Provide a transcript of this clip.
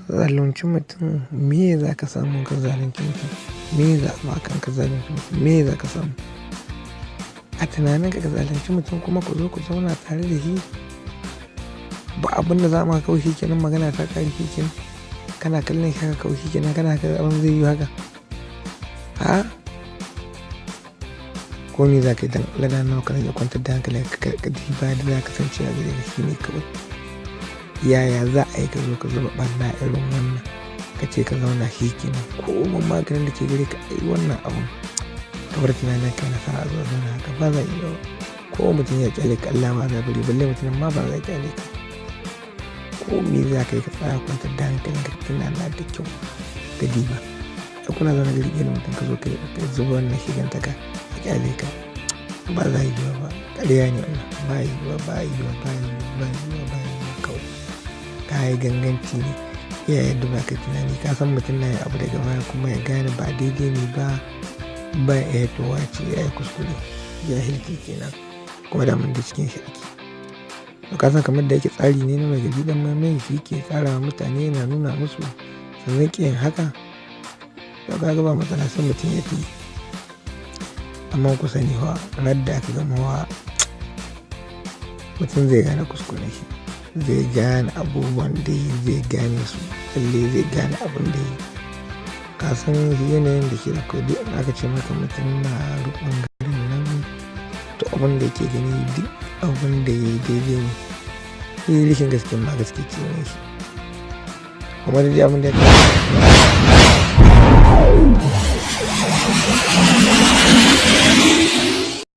zalunci mutum, me za ka samu ka zalunci mutum? Me za ma kan ka zalunci mutum? Me za ka samu? A tunanin ka zalunci mutum kuma ku zo ku zauna tare da shi, ba abin da za ma kawai shi kenan magana ta ƙare shi kenan. Kana kallon shi haka kawai shi kenan, kana haka abin zai yi haka. A'a, ko me za ka yi don Allah nawa kana iya kwantar da hankali ka diba da za ka kasance a gare ka shi ne kawai. Yaya za a yi ka zo ka zuba ɓarna irin wannan ka ce ka zauna shi kenan, ko mun maganin da ke gare ka ai wannan abun ka bar tunanin kai na fara zuwa zauna haka ba za a iya ba. Ko mutum ya ƙyale ka Allah ma za bari, balle mutum ma ba za a ƙyale ka. Ko me za ka yi ka tsaya kwantar da hankalin ka tunana da kyau ka diba. Ai kuna zaune gari ɗaya da mutum ka zo ka zuba wannan shigantaka ka ƙyale ka, ba za a yi ba. Ƙarya ne wannan, ba yi ba kawai. Ka yi ganganci ne, yayin da ba ka tunani ka san mutum na yi abu daga baya kuma ya gane ba daidai ne ba ya towa ce ya yi kuskure, jahilci kenan kuma da mun da cikin shi ake. To ka san kamar da yake tsari ne na mai gari dan mai shi ke tsara wa mutane yana nuna musu sannan ƙi yin haka. To ka ga ba matsala sai mutum ya fi. Amma ku sani fa radda aka gama wa mutum zai gane kuskuren shi, zai gane abubuwan da zai gane su, lalle zai gane abin da yi. Ka san yanayin da ke da kudi in aka ce maka mutum na rukun garin nan, to abin da yake gani duk abin da ya yi daidai ne. Yi rishin gaske ma gaske ce ne shi. Kuma da abin da ya